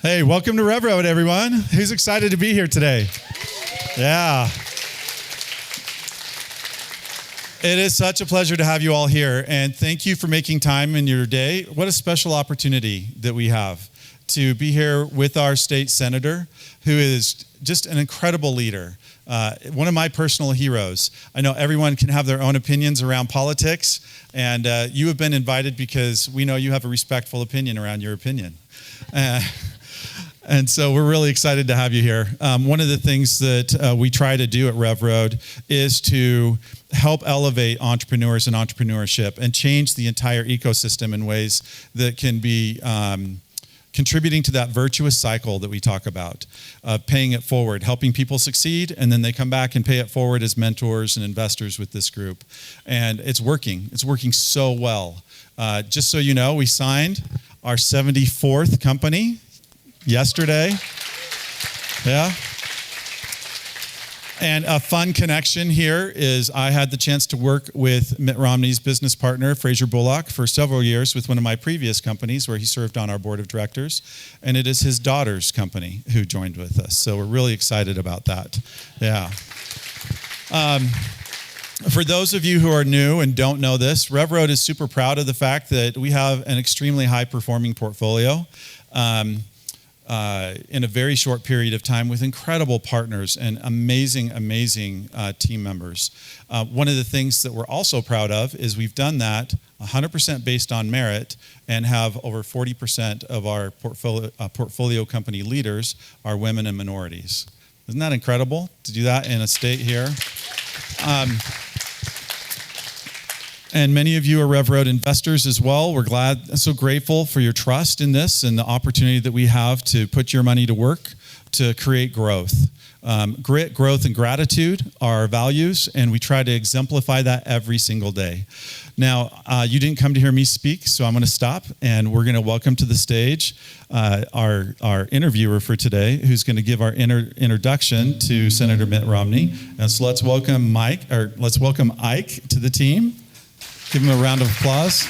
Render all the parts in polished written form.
Hey, welcome to RevRoad, everyone. Who's excited to be here today? Yeah. It is such a pleasure to have you all here, and thank you for making time in your day. What a special opportunity that we have to be here with our state senator, who is just an incredible leader. One of my personal heroes. I know everyone can have their own opinions around politics, and you have been invited because we know you have a respectful opinion around your opinion. And so we're really excited to have you here. One of the things that we try to do at RevRoad is to help elevate entrepreneurs and entrepreneurship and change the entire ecosystem in ways that can be contributing to that virtuous cycle that we talk about, paying it forward, helping people succeed, and then they come back and pay it forward as mentors and investors with this group. And it's working. It's working so well. Just so you know, we signed our 74th company yesterday. Yeah. And a fun connection here is I had the chance to work with Mitt Romney's business partner, Fraser Bullock, for several years with one of my previous companies where he served on our board of directors. And it is his daughter's company who joined with us. So we're really excited about that. Yeah. For those of you who are new and don't know this, RevRoad is super proud of the fact that we have an extremely high-performing portfolio. In a very short period of time with incredible partners and amazing team members. One of the things that we're also proud of is we've done that 100% based on merit and have over 40% of our portfolio company leaders are women and minorities. Isn't that incredible to do that in a state here? And many of you are RevRoad investors as well. We're so grateful for your trust in this and the opportunity that we have to put your money to work to create growth. Grit, growth, and gratitude are our values, and we try to exemplify that every single day. Now, you didn't come to hear me speak, so I'm going to stop, and we're going to welcome to the stage our interviewer for today, who's going to give our introduction to Senator Mitt Romney. And so let's welcome Ike to the team. Give him a round of applause.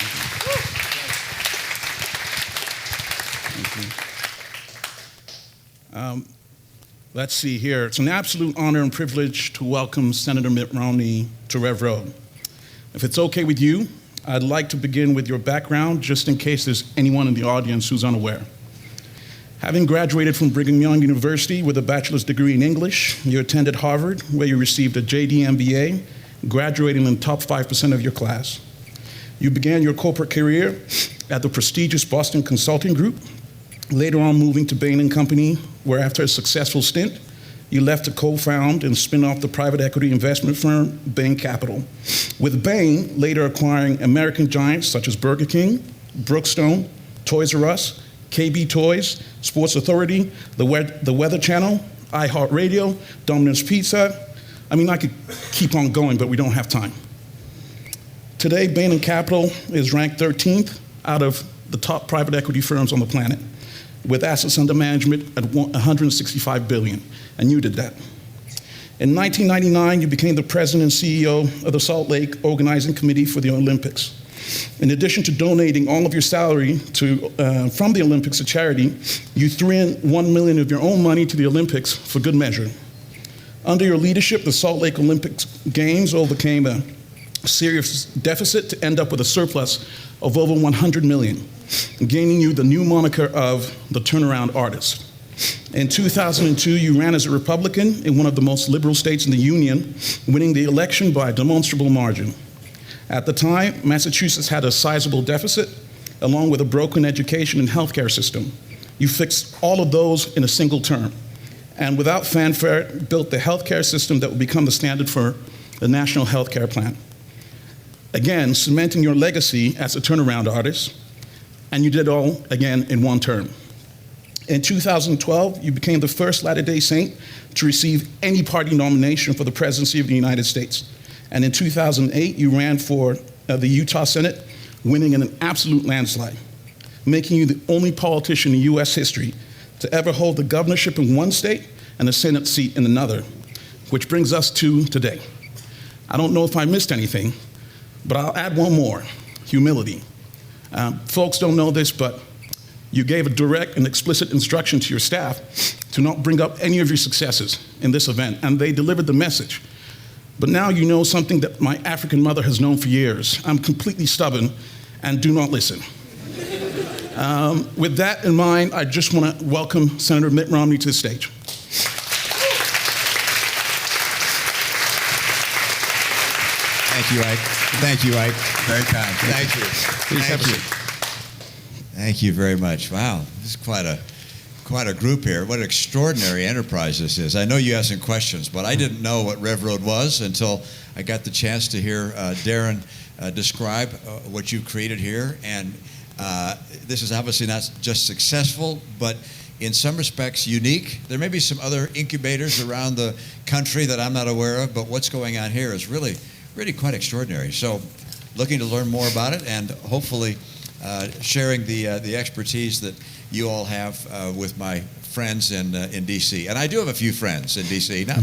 Let's see here. It's an absolute honor and privilege to welcome Senator Mitt Romney to RevRoad. If it's okay with you, I'd like to begin with your background, just in case there's anyone in the audience who's unaware. Having graduated from Brigham Young University with a bachelor's degree in English, you attended Harvard, where you received a JD MBA, graduating in the top 5% of your class. You began your corporate career at the prestigious Boston Consulting Group, later on moving to Bain & Company, where after a successful stint, you left to co-found and spin off the private equity investment firm, Bain Capital, with Bain later acquiring American giants such as Burger King, Brookstone, Toys R Us, KB Toys, Sports Authority, the Weather Channel, iHeartRadio, Domino's Pizza. I mean, I could keep on going, but we don't have time. Today, Bain & Capital is ranked 13th out of the top private equity firms on the planet, with assets under management at $165 billion, and you did that. In 1999, you became the president and CEO of the Salt Lake Organizing Committee for the Olympics. In addition to donating all of your salary from the Olympics to charity, you threw in $1 million of your own money to the Olympics for good measure. Under your leadership, the Salt Lake Olympics Games overcame a serious deficit to end up with a surplus of over $100 million, gaining you the new moniker of the turnaround artist. In 2002, you ran as a Republican in one of the most liberal states in the Union, winning the election by a demonstrable margin. At the time, Massachusetts had a sizable deficit, along with a broken education and healthcare system. You fixed all of those in a single term, and without fanfare, built the healthcare system that would become the standard for the National Healthcare Plan. Again, cementing your legacy as a turnaround artist, and you did all again in one term. In 2012, you became the first Latter-day Saint to receive any party nomination for the presidency of the United States. And in 2008, you ran for the Utah Senate, winning in an absolute landslide, making you the only politician in US history to ever hold the governorship in one state and a Senate seat in another, which brings us to today. I don't know if I missed anything, but I'll add one more: humility. Folks don't know this, but You gave a direct and explicit instruction to your staff to not bring up any of your successes in this event, and they delivered the message. But now you know something that my African mother has known for years. I'm completely stubborn and do not listen. With that in mind, I just want to welcome Senator Mitt Romney to the stage. Thank you, Ike. Thank you, Ike. Very kind. Thank you. Please have a seat. Thank you very much. Wow, this is quite a group here. What an extraordinary enterprise this is. I know you asked some questions, but I didn't know what RevRoad was until I got the chance to hear Darren describe what you've created here. And this is obviously not just successful, but in some respects unique. There may be some other incubators around the country that I'm not aware of, but what's going on here is really quite extraordinary. So looking to learn more about it and hopefully sharing the expertise that you all have with my friends in D.C. And I do have a few friends in D.C. Now,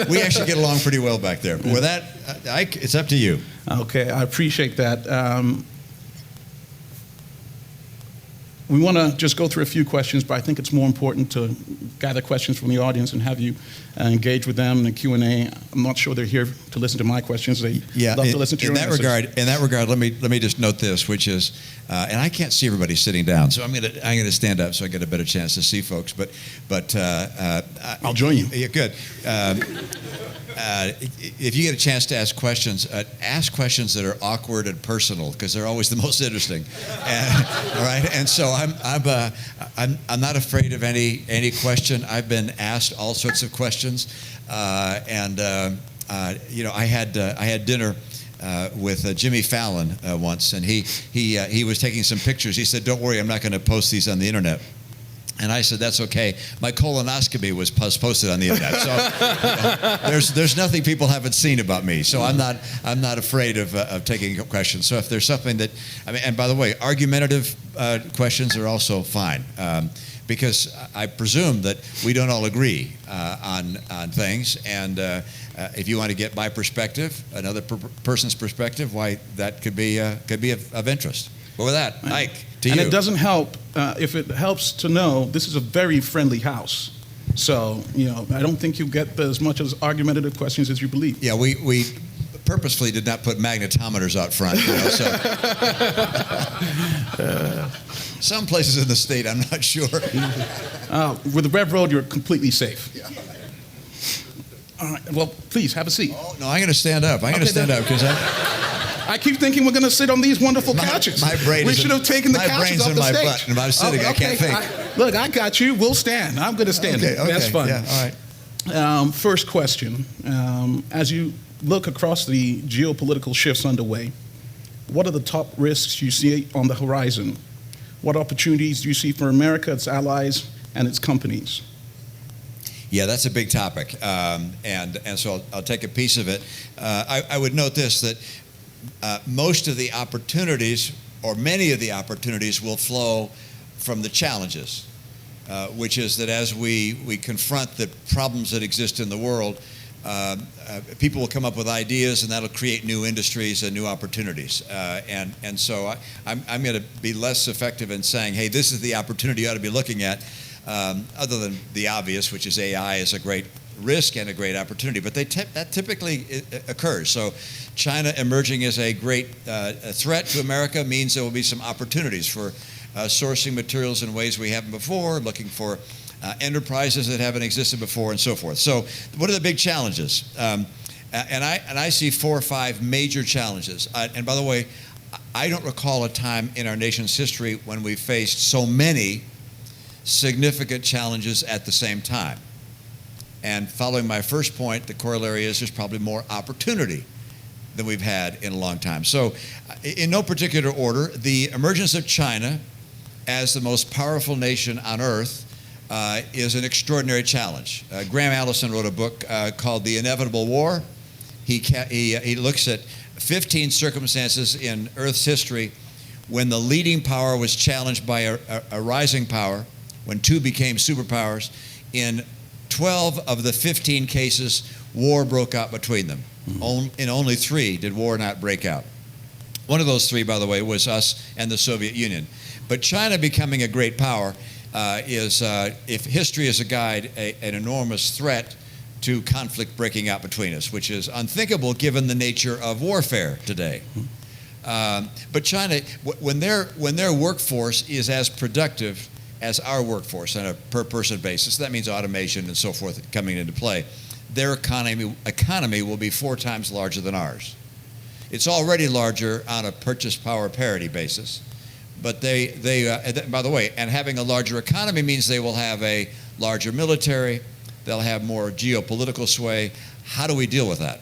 we actually get along pretty well back there. But with that, Ike, it's up to you. Okay, I appreciate that. We want to just go through a few questions, but I think it's more important to gather questions from the audience and have you engage with them in the Q&A. I'm not sure they're here to listen to my questions. They love to listen to your answers. In that regard, let me just note this, which is, and I can't see everybody sitting down, so I'm gonna stand up so I get a better chance to see folks. But I'll join you. Yeah, good. If you get a chance to ask questions that are awkward and personal, because they're always the most interesting. All right, and so I'm not afraid of any question. I've been asked all sorts of questions, and I had dinner with Jimmy Fallon once, and he was taking some pictures. He said, "Don't worry, I'm not going to post these on the internet." And I said, "That's okay. My colonoscopy was posted on the internet, so there's nothing people haven't seen about me. So I'm not afraid of taking questions. So if there's something that, and by the way, argumentative questions are also fine, because I presume that we don't all agree on things. And if you want to get my perspective, another person's perspective, why that could be of interest. But with that, Ike, to you. And it doesn't help if it helps to know this is a very friendly house. So, I don't think you get as much as argumentative questions as you believe. Yeah, we purposefully did not put magnetometers out front. So. Some places in the state, I'm not sure. With the RevRoad, you're completely safe. Yeah. All right. Well, please have a seat. Oh, no, I'm going to stand up. Because I keep thinking we're going to sit on these wonderful couches. We should have taken the couches off the stage. My brain's in my butt, and if I was sitting, I can't think. Look, I got you. We'll stand. I'm going to stand. Okay, That's fun. Yeah, all right. First question. As you look across the geopolitical shifts underway, what are the top risks you see on the horizon? What opportunities do you see for America, its allies, and its companies? Yeah, that's a big topic, and so I'll take a piece of it. I would note this, that most of the opportunities, or many of the opportunities, will flow from the challenges, which is that as we confront the problems that exist in the world, people will come up with ideas, and that'll create new industries and new opportunities. And so I'm going to be less effective in saying, hey, this is the opportunity you ought to be looking at, other than the obvious, which is AI is a great risk and a great opportunity, but that typically occurs. So China emerging as a great threat to America means there will be some opportunities for sourcing materials in ways we haven't before, looking for enterprises that haven't existed before, and so forth. So what are the big challenges? And I see 4 or 5 major challenges. And by the way, I don't recall a time in our nation's history when we faced so many significant challenges at the same time. And following my first point, the corollary is there's probably more opportunity than we've had in a long time. So in no particular order, the emergence of China as the most powerful nation on earth is an extraordinary challenge. Graham Allison wrote a book called The Inevitable War. He looks at 15 circumstances in Earth's history when the leading power was challenged by a rising power, when 2 became superpowers. In 12 of the 15 cases, war broke out between them. In only 3 did war not break out. One of those 3, by the way, was us and the Soviet Union. But China becoming a great power is, if history is a guide, an enormous threat to conflict breaking out between us, which is unthinkable given the nature of warfare today. But China, when their workforce is as productive as our workforce on a per-person basis, that means automation and so forth coming into play, their economy will be 4 times larger than ours. It's already larger on a purchase power parity basis, but by the way, and having a larger economy means they will have a larger military, they'll have more geopolitical sway. How do we deal with that?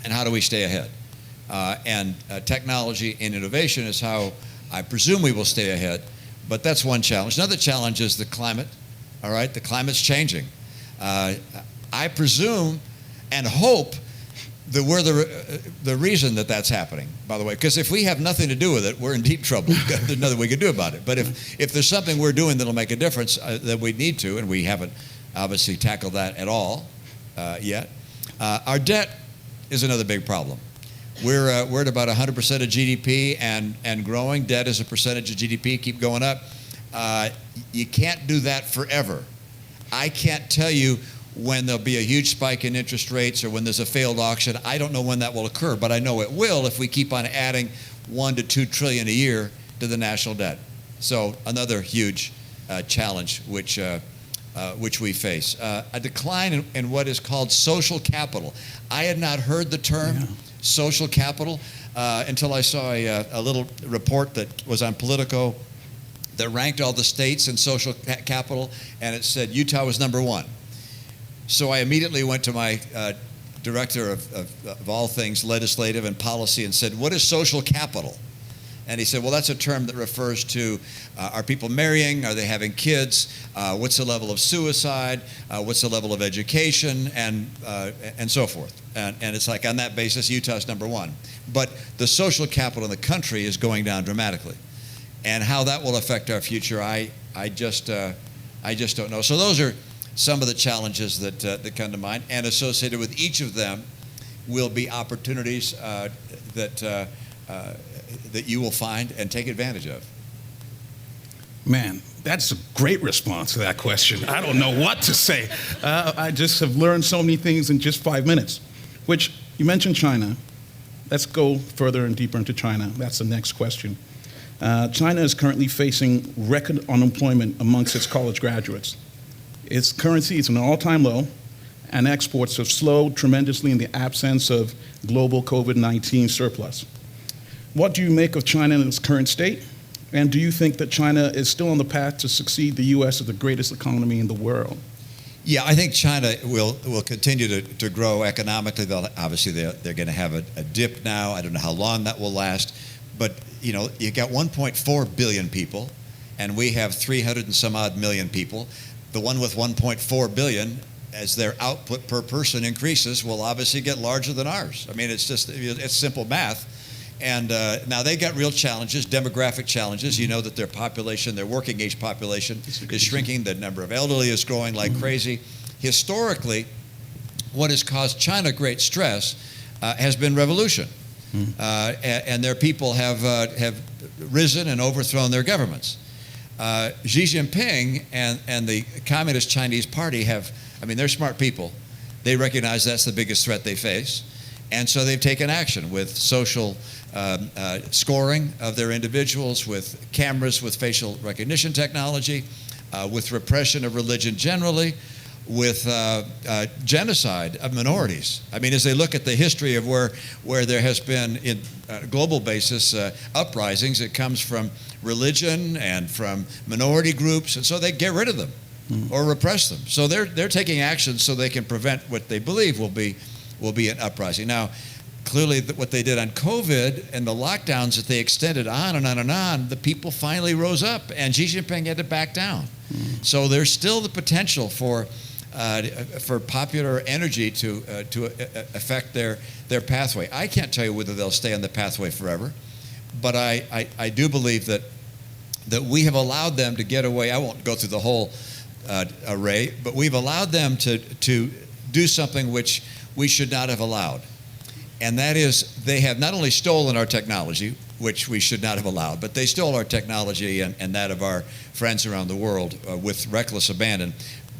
And how do we stay ahead? Technology and innovation is how I presume we will stay ahead, but that's one challenge. Another challenge is the climate, all right? The climate's changing. I presume and hope that we're the reason that that's happening, by the way, because if we have nothing to do with it, we're in deep trouble. There's nothing we can do about it. But if there's something we're doing that'll make a difference, that we need to, and we haven't obviously tackled that at all yet, our debt is another big problem. We're at about 100% of GDP and growing. Debt as a percentage of GDP keep going up. You can't do that forever. I can't tell you when there'll be a huge spike in interest rates or when there's a failed auction. I don't know when that will occur, but I know it will if we keep on adding 1 to 2 trillion a year to the national debt. So another huge challenge which we face. A decline in what is called social capital. I had not heard the term social capital until I saw a little report that was on Politico that ranked all the states in social capital, and it said Utah was number 1. So I immediately went to my director of all things legislative and policy and said, what is social capital? And he said, well, that's a term that refers to are people marrying? Are they having kids? What's the level of suicide? What's the level of education? And so forth. And it's like on that basis, Utah's number 1. But the social capital in the country is going down dramatically. And how that will affect our future, I just don't know. So those are some of the challenges that come to mind. And associated with each of them will be opportunities that you will find and take advantage of. Man, that's a great response to that question. I don't know what to say. I just have learned so many things in just 5 minutes, which you mentioned China. Let's go further and deeper into China. That's the next question. China is currently facing record unemployment amongst its college graduates. Its currency is an all-time low, and exports have slowed tremendously in the absence of global COVID-19 surplus. What do you make of China in its current state? And do you think that China is still on the path to succeed the U.S. as the greatest economy in the world? Yeah, I think China will continue to grow economically. Obviously, they're going to have a dip now. I don't know how long that will last. But, you got 1.4 billion people, and we have 300 and some odd million people. The one with 1.4 billion, as their output per person increases, will obviously get larger than ours. I mean, it's simple math. And now they got real challenges, demographic challenges. You know that their population, their working age population is shrinking. The number of elderly is growing like crazy. Historically, what has caused China great stress has been revolution. And their people have risen and overthrown their governments. Xi Jinping and the Communist Chinese Party they're smart people. They recognize that's the biggest threat they face. And so they've taken action with social scoring of their individuals, with cameras, with facial recognition technology, with repression of religion generally, with genocide of minorities. I mean, as they look at the history of where there has been, in global basis, uprisings, it comes from religion and from minority groups, and so they get rid of them or repress them. So they're taking action so they can prevent what they believe will be an uprising. Now, clearly, what they did on COVID and the lockdowns that they extended on and on and on, the people finally rose up, and Xi Jinping had to back down. So there's still the potential for popular energy to affect their pathway. I can't tell you whether they'll stay on the pathway forever, but I do believe that we have allowed them to get away. I won't go through the whole array, but we've allowed them to do something which we should not have allowed. And that is, they have not only stolen our technology, which we should not have allowed. But they stole our technology and that of our friends around the world with reckless abandon.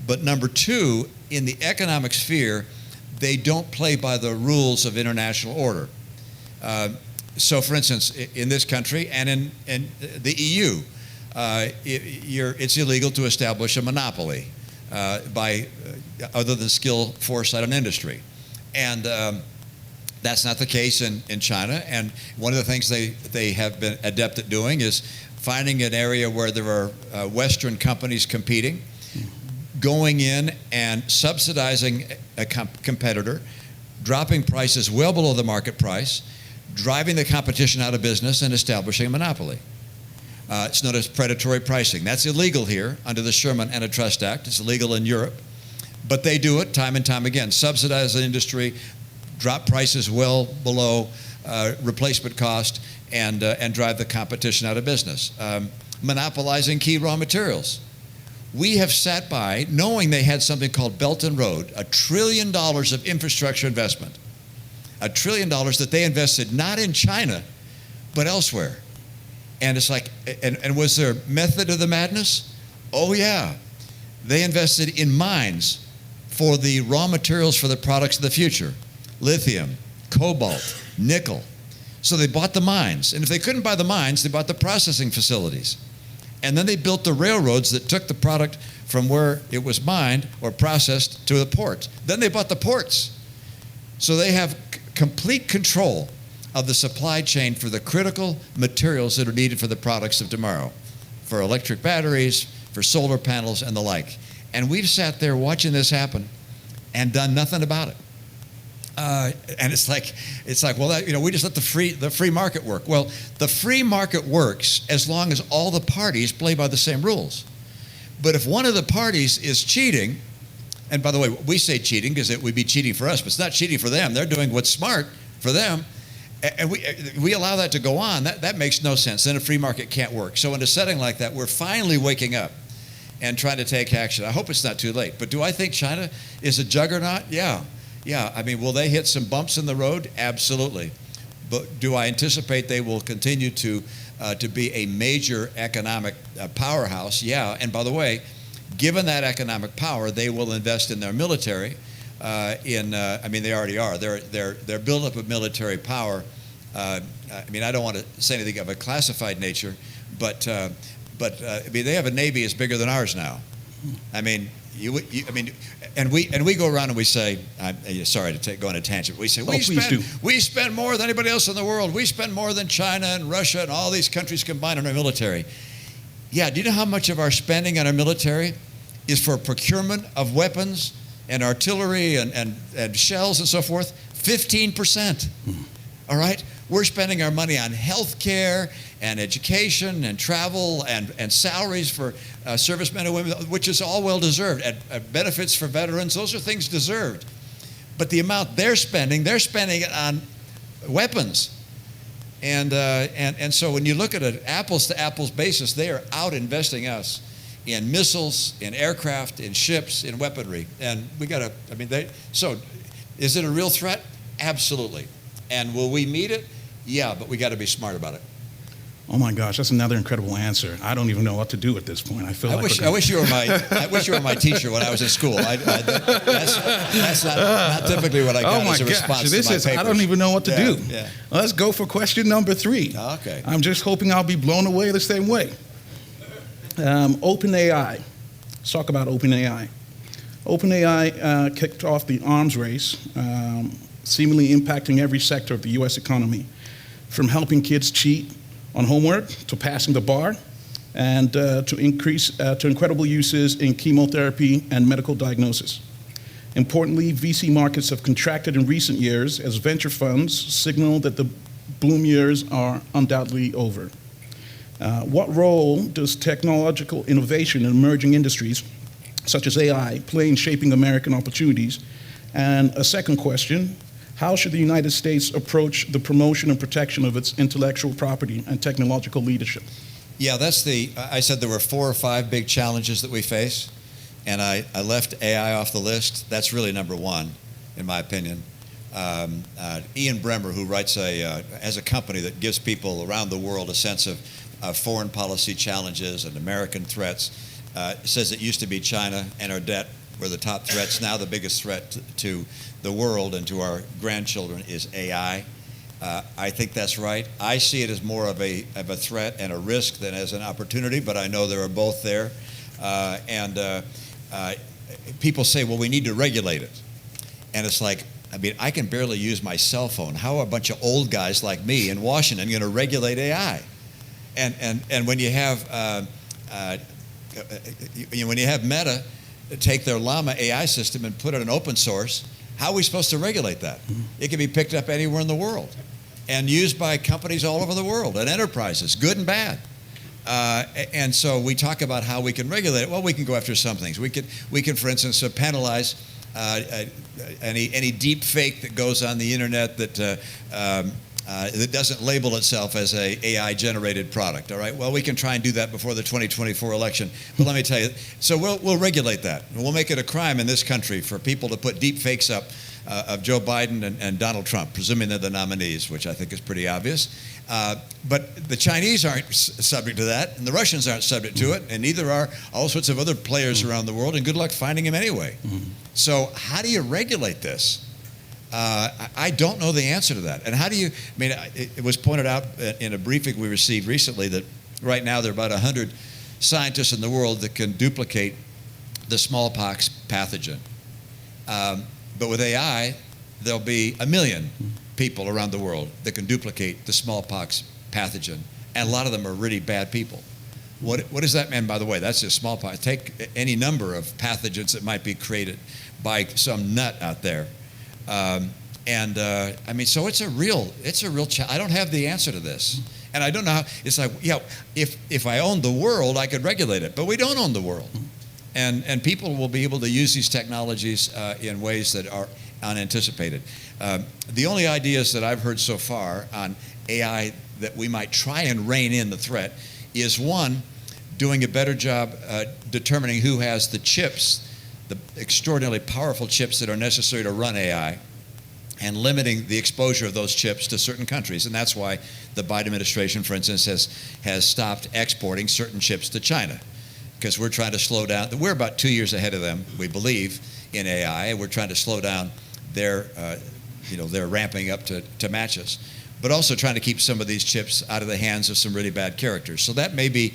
But number two, in the economic sphere, they don't play by the rules of international order. So, for instance, in this country and in the EU, it's illegal to establish a monopoly by other than skill, foresight, and industry. And that's not the case in China. And one of the things they have been adept at doing is finding an area where there are Western companies competing, going in and subsidizing a competitor, dropping prices well below the market price, driving the competition out of business, and establishing a monopoly. It's known as predatory pricing. That's illegal here under the Sherman Antitrust Act. It's illegal in Europe. But they do it time and time again. Subsidize the industry, drop prices well below replacement cost, and drive the competition out of business. Monopolizing key raw materials. We have sat by knowing they had something called Belt and Road, $1 trillion of infrastructure investment. $1 trillion that they invested not in China, but elsewhere. And it's like, and was there method of the madness? Oh yeah. They invested in mines for the raw materials for the products of the future. Lithium, cobalt, nickel. So they bought the mines. And if they couldn't buy the mines, they bought the processing facilities. And then they built the railroads that took the product from where it was mined or processed to the port. Then they bought the ports. So they have complete control of the supply chain for the critical materials that are needed for the products of tomorrow, for electric batteries, for solar panels, and the like. And we've sat there watching this happen and done nothing about it. And it's like, well, we just let the free market work. Well, the free market works as long as all the parties play by the same rules. But if one of the parties is cheating, and by the way, we say cheating because it would be cheating for us, but it's not cheating for them. They're doing what's smart for them. And we allow that to go on. That makes no sense. Then a free market can't work. So in a setting like that, we're finally waking up and trying to take action. I hope it's not too late. But do I think China is a juggernaut? Yeah. I mean, will they hit some bumps in the road? Absolutely. But do I anticipate they will continue to be a major economic powerhouse? Yeah. And by the way, given that economic power, they will invest in their military. I mean, they already are. Their buildup of military power. I mean, I don't want to say anything of a classified nature, but I mean, they have a navy as bigger than ours now. I mean, and we go around and we say, sorry to go on a tangent. We say we spend more than anybody else in the world. We spend more than China and Russia and all these countries combined on our military. Yeah, do you know how much of our spending on our military is for procurement of weapons and artillery and shells and so forth? 15%. All right? We're spending our money on health care and education and travel and salaries for servicemen and women, which is all well-deserved, and benefits for veterans. Those are things deserved. But the amount they're spending it on weapons. And so when you look at an apples-to-apples basis, they are out investing us in missiles, in aircraft, in ships, in weaponry. And we got to, so is it a real threat? Absolutely. And will we meet it? Yeah, but we got to be smart about it. Oh my gosh, that's another incredible answer. I don't even know what to do at this point. I wish you were my teacher when I was in school. That's not typically what I got as a response to my papers. I don't even know what to do. Yeah. Let's go for question number 3. Okay. I'm just hoping I'll be blown away the same way. OpenAI. Let's talk about OpenAI. OpenAI kicked off the arms race, seemingly impacting every sector of the U.S. economy, from helping kids cheat on homework to passing the bar, and to incredible uses in chemotherapy and medical diagnosis. Importantly, VC markets have contracted in recent years as venture funds signal that the boom years are undoubtedly over. What role does technological innovation in emerging industries, such as AI, play in shaping American opportunities? And a second question, how should the United States approach the promotion and protection of its intellectual property and technological leadership? Yeah, I said there were 4 or 5 big challenges that we face, and I left AI off the list. That's really number 1, in my opinion. Ian Bremmer, who has a company that gives people around the world a sense of foreign policy challenges and American threats, says it used to be China and our debt were the top threats. Now the biggest threat to the world and to our grandchildren is AI. I think that's right. I see it as more of a threat and a risk than as an opportunity, but I know there are both there. People say, well, we need to regulate it. And it's like, I mean, I can barely use my cell phone. How are a bunch of old guys like me in Washington going to regulate AI? And when you have Meta take their Llama AI system and put it in open source, how are we supposed to regulate that? It can be picked up anywhere in the world and used by companies all over the world and enterprises, good and bad. And so we talk about how we can regulate it. Well, we can go after some things. We can, for instance, penalize any deep fake that goes on the internet that doesn't label itself as a AI-generated product. All right. Well, we can try and do that before the 2024 election. But let me tell you. So we'll regulate that. And we'll make it a crime in this country for people to put deep fakes up of Joe Biden and Donald Trump, presuming they're the nominees, which I think is pretty obvious. But the Chinese aren't subject to that, and the Russians aren't subject to it, and neither are all sorts of other players around the world, and good luck finding them anyway. So how do you regulate this? I don't know the answer to that. And how do you, I mean, it was pointed out in a briefing we received recently that right now there are about 100 scientists in the world that can duplicate the smallpox pathogen. But with AI, there'll be 1 million people around the world that can duplicate the smallpox pathogen. And a lot of them are really bad people. What does that mean, by the way? That's just smallpox. Take any number of pathogens that might be created by some nut out there. I mean, so it's a real challenge. I don't have the answer to this. And I don't know how, it's like, yeah, if I owned the world, I could regulate it. But we don't own the world. And people will be able to use these technologies in ways that are unanticipated. The only ideas that I've heard so far on AI that we might try and rein in the threat is, one, doing a better job determining who has the chips, the extraordinarily powerful chips that are necessary to run AI, and limiting the exposure of those chips to certain countries. And that's why the Biden administration, for instance, has stopped exporting certain chips to China, because we're trying to slow down. We're about 2 years ahead of them, we believe, in AI, and we're trying to slow down their ramping up to match us, but also trying to keep some of these chips out of the hands of some really bad characters. So that may be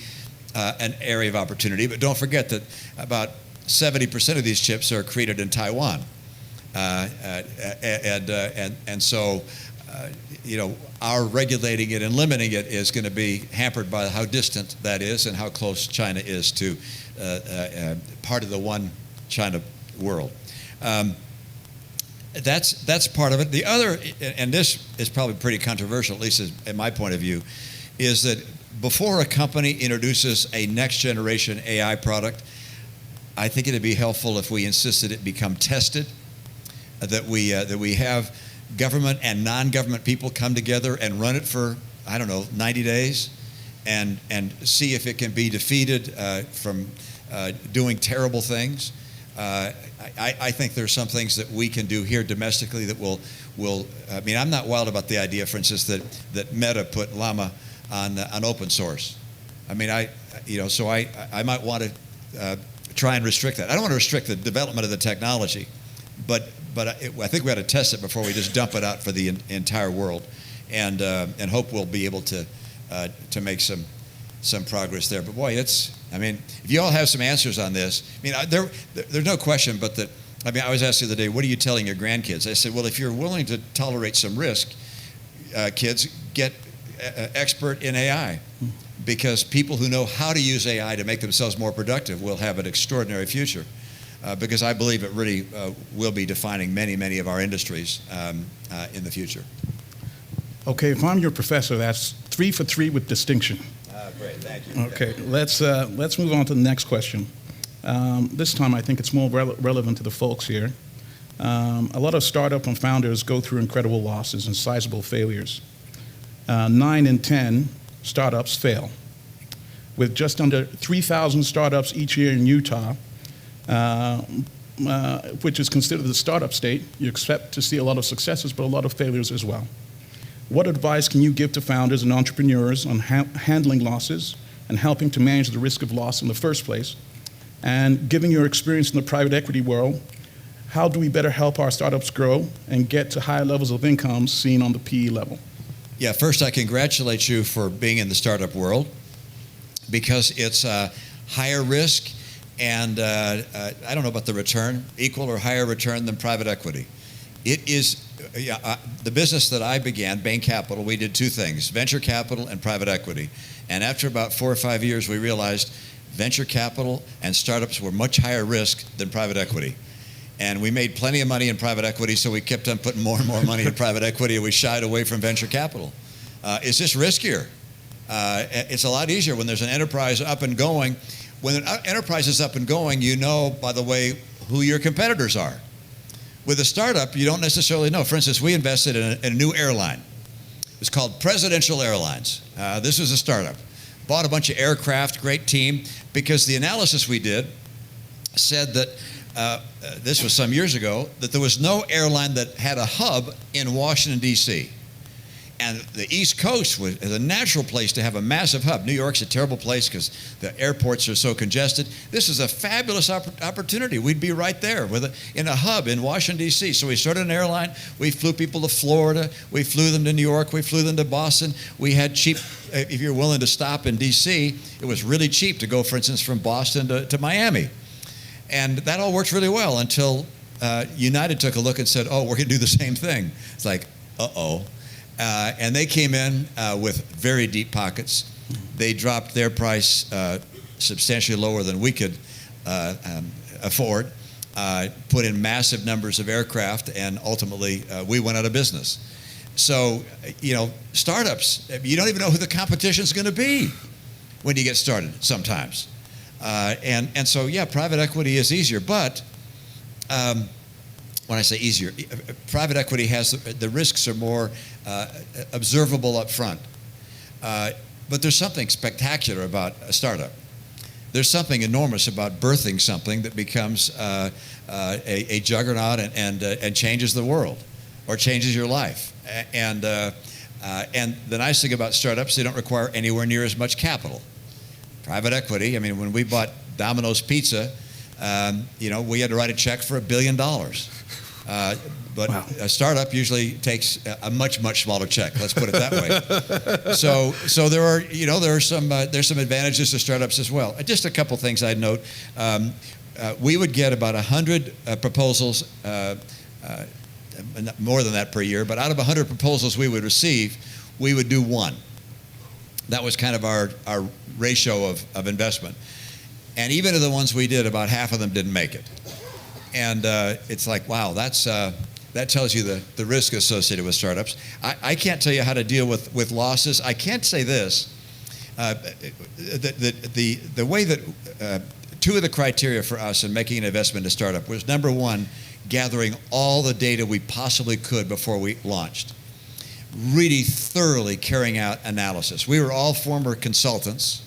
an area of opportunity, but don't forget that about 70% of these chips are created in Taiwan. And so, our regulating it and limiting it is going to be hampered by how distant that is and how close China is to part of the one China world. That's part of it. The other, and this is probably pretty controversial, at least in my point of view, is that before a company introduces a next generation AI product, I think it'd be helpful if we insisted it become tested, that we have government and non-government people come together and run it for, 90 days and see if it can be defeated from doing terrible things. I think there's some things that we can do here domestically that will I mean, I'm not wild about the idea, for instance, that Meta put Llama on open source. I mean, I might want to try and restrict that. I don't want to restrict the development of the technology, but I think we ought to test it before we just dump it out for the entire world, and hope we'll be able to make some progress there. But boy, if you all have some answers on this, there's no question, but that, I was asked the other day, what are you telling your grandkids? I said, well, if you're willing to tolerate some risk, kids, get expert in AI, because people who know how to use AI to make themselves more productive will have an extraordinary future. Because I believe it really will be defining many, many of our industries in the future. Okay, if I'm your professor, that's 3 for 3 with distinction. Great, thank you. Okay, let's move on to the next question. This time I think it's more relevant to the folks here. A lot of startup and founders go through incredible losses and sizable failures. 9 in 10 startups fail. With just under 3,000 startups each year in Utah, which is considered the startup state, you expect to see a lot of successes, but a lot of failures as well. What advice can you give to founders and entrepreneurs on handling losses and helping to manage the risk of loss in the first place? And given your experience in the private equity world, how do we better help our startups grow and get to higher levels of income seen on the PE level? Yeah, first I congratulate you for being in the startup world, because it's higher risk and I don't know about the return, equal or higher return than private equity. It is, the business that I began, Bain Capital, we did two things, venture capital and private equity. And after about 4 or 5 years, we realized venture capital and startups were much higher risk than private equity. And we made plenty of money in private equity, so we kept on putting more and more money in private equity, and we shied away from venture capital. It's just riskier. It's a lot easier when there's an enterprise up and going. When an enterprise is up and going, you know, by the way, who your competitors are. With a startup, you don't necessarily know. For instance, we invested in a new airline. It's called Presidential Airlines. This was a startup. Bought a bunch of aircraft, great team, because the analysis we did said that, this was some years ago, that there was no airline that had a hub in Washington, D.C. And the East Coast was a natural place to have a massive hub. New York's a terrible place because the airports are so congested. This is a fabulous opportunity. We'd be right there in a hub in Washington, D.C. So we started an airline. We flew people to Florida. We flew them to New York. We flew them to Boston. We had cheap, if you're willing to stop in D.C., it was really cheap to go, for instance, from Boston to Miami. And that all worked really well until United took a look and said, oh, we're going to do the same thing. It's like, uh-oh. And they came in with very deep pockets. They dropped their price substantially lower than we could afford, put in massive numbers of aircraft, and ultimately we went out of business. So, you know, startups, you don't even know who the competition is going to be when you get started sometimes. And so, yeah, private equity is easier, but when I say easier, private equity has, the risks are more observable up front. But there's something spectacular about a startup. There's something enormous about birthing something that becomes a juggernaut and changes the world or changes your life. And the nice thing about startups, they don't require anywhere near as much capital. Private equity, I mean, when we bought Domino's Pizza, you know, we had to write a check for $1 billion. But wow. A startup usually takes a much, much smaller check. Let's put it that way. So there are, you know, there's some advantages to startups as well. Just a couple things I'd note. We would get about 100 proposals, more than that per year. But out of 100 proposals we would receive, we would do one. That was kind of our ratio of investment. And even of the ones we did, about half of them didn't make it. And it's like, wow, that tells you the risk associated with startups. I can't tell you how to deal with losses. I can't say this. The way that two of the criteria for us in making an investment in a startup was, number one, gathering all the data we possibly could before we launched. Really thoroughly carrying out analysis. We were all former consultants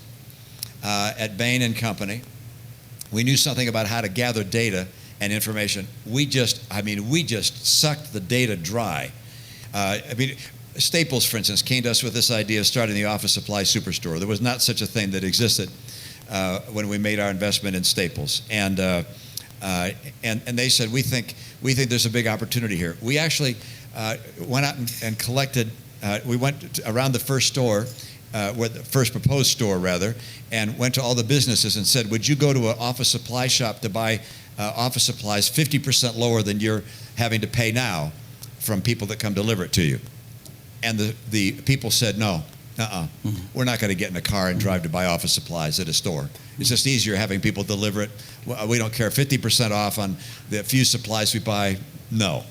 at Bain and Company. We knew something about how to gather data and information. We just sucked the data dry. Staples, for instance, came to us with this idea of starting the office supply superstore. There was not such a thing that existed when we made our investment in Staples. And they said, we think there's a big opportunity here. We actually went out and collected, we went around the first store, the first proposed store rather, and went to all the businesses and said, would you go to an office supply shop to buy office supplies 50% lower than you're having to pay now from people that come deliver it to you? And the people said, no, we're not going to get in a car and drive to buy office supplies at a store. It's just easier having people deliver it. We don't care, 50% off on the few supplies we buy, no.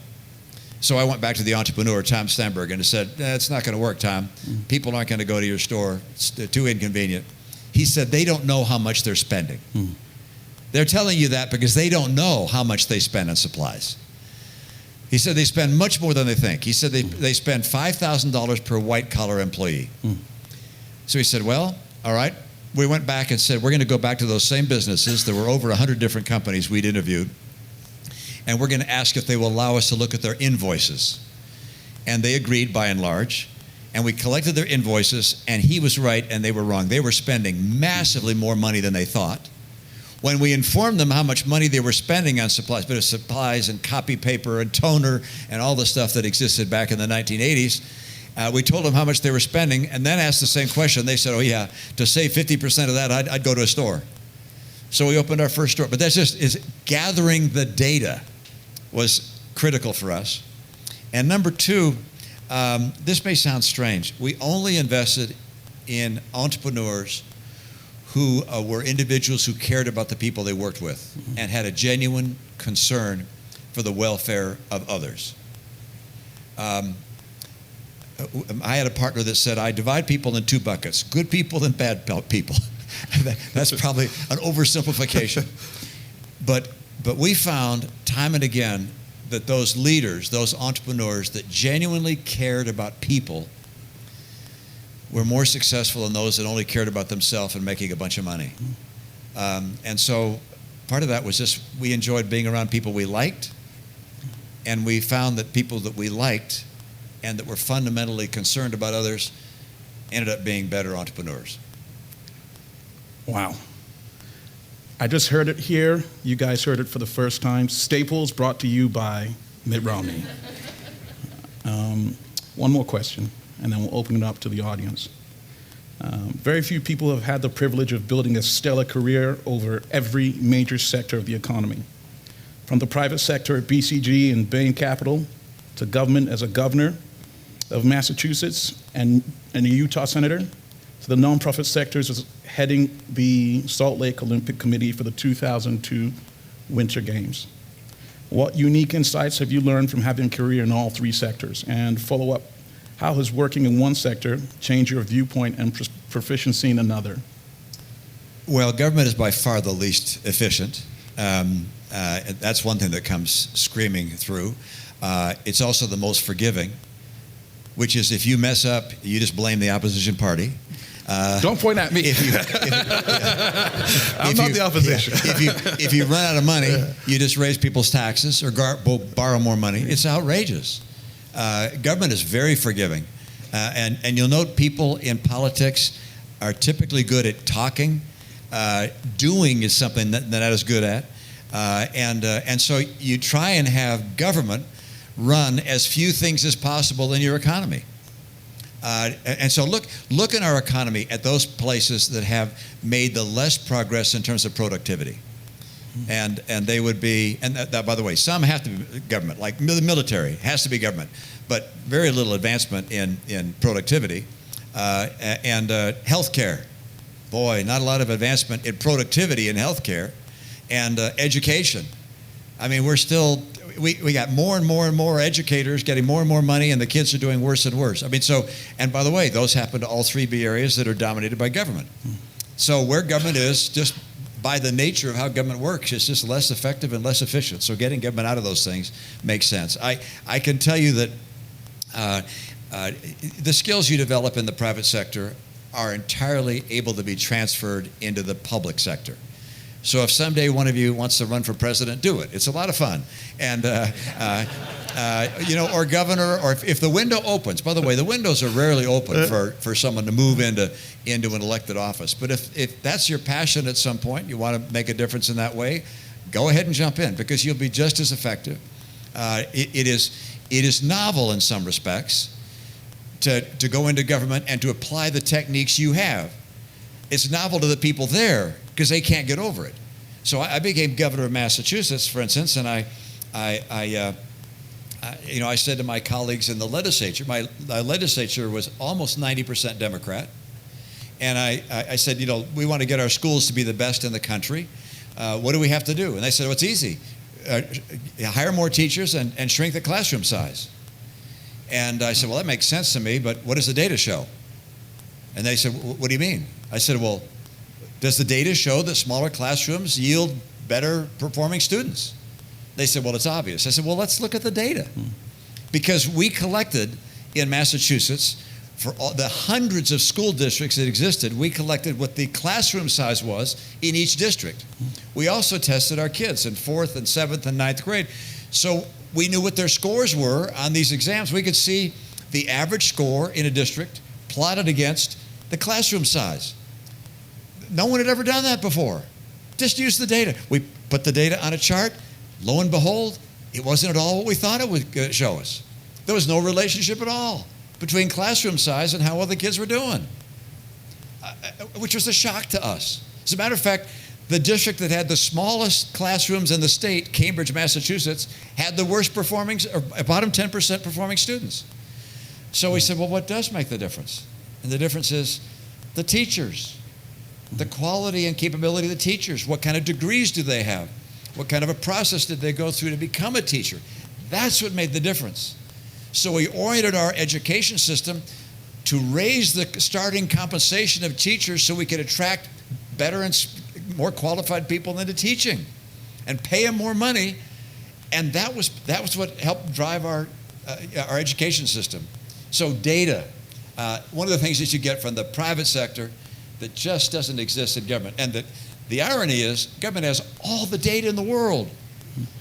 So I went back to the entrepreneur, Tom Stenberg, and said, it's not going to work, Tom. People aren't going to go to your store. It's too inconvenient. He said, they don't know how much they're spending. They're telling you that because they don't know how much they spend on supplies. He said they spend much more than they think. He said they spend $5,000 per white-collar employee. So he said, well, all right. We went back and said, we're going to go back to those same businesses. There were over 100 different companies we'd interviewed. and we're going to ask if they will allow us to look at their invoices. And they agreed by and large. And we collected their invoices, and he was right and they were wrong. They were spending massively more money than they thought. When we informed them how much money they were spending on supplies, but supplies and copy paper and toner and all the stuff that existed back in the 1980s, we told them how much they were spending and then asked the same question. They said, oh yeah, to save 50% of that, I'd go to a store. So we opened our first store. But that's just gathering the data was critical for us. And number two, this may sound strange. We only invested in entrepreneurs who were individuals who cared about the people they worked with and had a genuine concern for the welfare of others. I had a partner that said, I divide people in two buckets, good people and bad people. That's probably an oversimplification. But we found time and again that those leaders, those entrepreneurs that genuinely cared about people were more successful than those that only cared about themselves and making a bunch of money. And so part of that was just we enjoyed being around people we liked, and we found that people that we liked and that were fundamentally concerned about others ended up being better entrepreneurs. Wow. I just heard it here. You guys heard it for the first time. Staples brought to you by Mitt Romney. One more question, and then we'll open it up to the audience. Very few people have had the privilege of building a stellar career over every major sector of the economy. From the private sector at BCG and Bain Capital, to government as a governor of Massachusetts and a Utah senator, to the nonprofit sectors as heading the Salt Lake Olympic Committee for the 2002 Winter Games. What unique insights have you learned from having a career in all three sectors? And follow up, how has working in one sector changed your viewpoint and proficiency in another? Well, government is by far the least efficient. That's one thing that comes screaming through. It's also the most forgiving, which is if you mess up, you just blame the opposition party. Don't point at me. I'm not the opposition. If you run out of money, you just raise people's taxes or borrow more money. It's outrageous. Government is very forgiving. And you'll note people in politics are typically good at talking. Doing is something that not as good at. And so you try and have government run as few things as possible in your economy. And so look in our economy at those places that have made the less progress in terms of productivity. And they would be, and that, by the way, some have to be government, like the military has to be government, but very little advancement in productivity. And healthcare, boy, not a lot of advancement in productivity in healthcare. And education. I mean, we got more and more and more educators getting more and more money, and the kids are doing worse and worse. I mean, so, and by the way, those happen to all three be areas that are dominated by government. So where government is, just by the nature of how government works, it's just less effective and less efficient. So getting government out of those things makes sense. I can tell you that the skills you develop in the private sector are entirely able to be transferred into the public sector. So if someday one of you wants to run for president, do it. It's a lot of fun. And, or governor, or if the window opens, by the way, the windows are rarely open for someone to move into an elected office. But if that's your passion at some point, you want to make a difference in that way, go ahead and jump in because you'll be just as effective. It is novel in some respects to go into government and to apply the techniques you have. It's novel to the people there because they can't get over it. So I became governor of Massachusetts, for instance, and I said to my colleagues in the legislature, my legislature was almost 90% Democrat, and I said, we want to get our schools to be the best in the country. What do we have to do? And they said, well, it's easy. Hire more teachers and shrink the classroom size. And I said, well, that makes sense to me, but what does the data show? And they said, what do you mean? I said, well, does the data show that smaller classrooms yield better performing students? They said, well, it's obvious. I said, well, let's look at the data. Because we collected in Massachusetts for all the hundreds of school districts that existed, we collected what the classroom size was in each district. We also tested our kids in 4th and 7th and 9th grade. So we knew what their scores were on these exams. We could see the average score in a district plotted against the classroom size. No one had ever done that before. Just use the data. We put the data on a chart. Lo and behold, it wasn't at all what we thought it would show us. There was no relationship at all between classroom size and how well the kids were doing, which was a shock to us. As a matter of fact, the district that had the smallest classrooms in the state, Cambridge, Massachusetts, had the worst performing, or bottom 10% performing students. So we said, well, what does make the difference? And the difference is the teachers, the quality and capability of the teachers. What kind of degrees do they have? What kind of a process did they go through to become a teacher? That's what made the difference. So we oriented our education system to raise the starting compensation of teachers so we could attract better and more qualified people into teaching and pay them more money. And that was what helped drive our education system. So data, one of the things that you get from the private sector that just doesn't exist in government. And the irony is government has all the data in the world,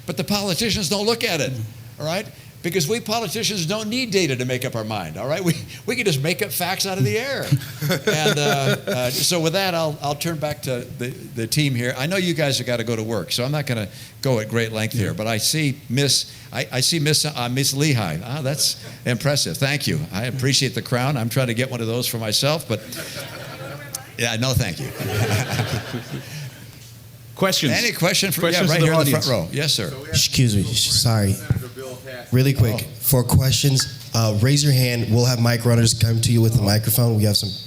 but the politicians don't look at it, all right? Because we politicians don't need data to make up our mind, all right? We can just make up facts out of the air. And so with that, I'll turn back to the team here. I know you guys have got to go to work, so I'm not going to go at great length here, but I see Miss Lehigh. Oh, that's impressive. Thank you. I appreciate the crown. I'm trying to get one of those for myself, but yeah, no, thank you. Questions? Any question for Questions right from here the in the audience? front row? Yes, sir. Excuse me, sorry. Really quick, for questions, raise your hand. We'll have mic runners come to you with the microphone.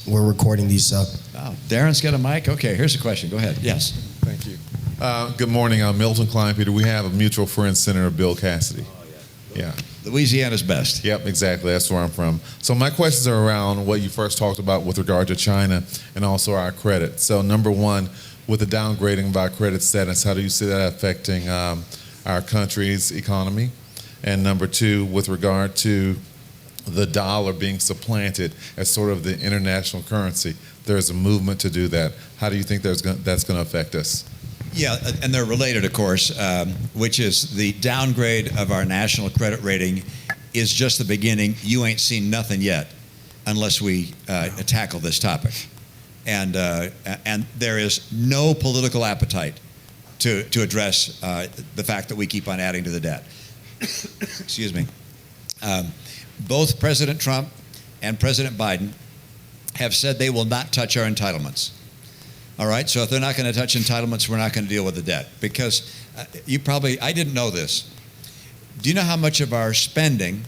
We're recording these. Oh, Darren's got a mic? Okay, here's a question. Go ahead. Yes. Thank you. Good morning. I'm Milton Klein, Peter. We have a mutual friend, Senator Bill Cassidy. Oh, yeah. Louisiana's best. Yep, exactly. That's where I'm from. So my questions are around what you first talked about with regard to China and also our credit. So number one, with the downgrading of our credit status, how do you see that affecting our country's economy? And number two, with regard to the dollar being supplanted as sort of the international currency, there's a movement to do that. How do you think that's going to affect us? Yeah, and they're related, of course, which is the downgrade of our national credit rating is just the beginning. You ain't seen nothing yet unless we tackle this topic. And there is no political appetite to address the fact that we keep on adding to the debt. Excuse me. Both President Trump and President Biden have said they will not touch our entitlements. All right, so if they're not going to touch entitlements, we're not going to deal with the debt. Because I didn't know this. Do you know how much of our spending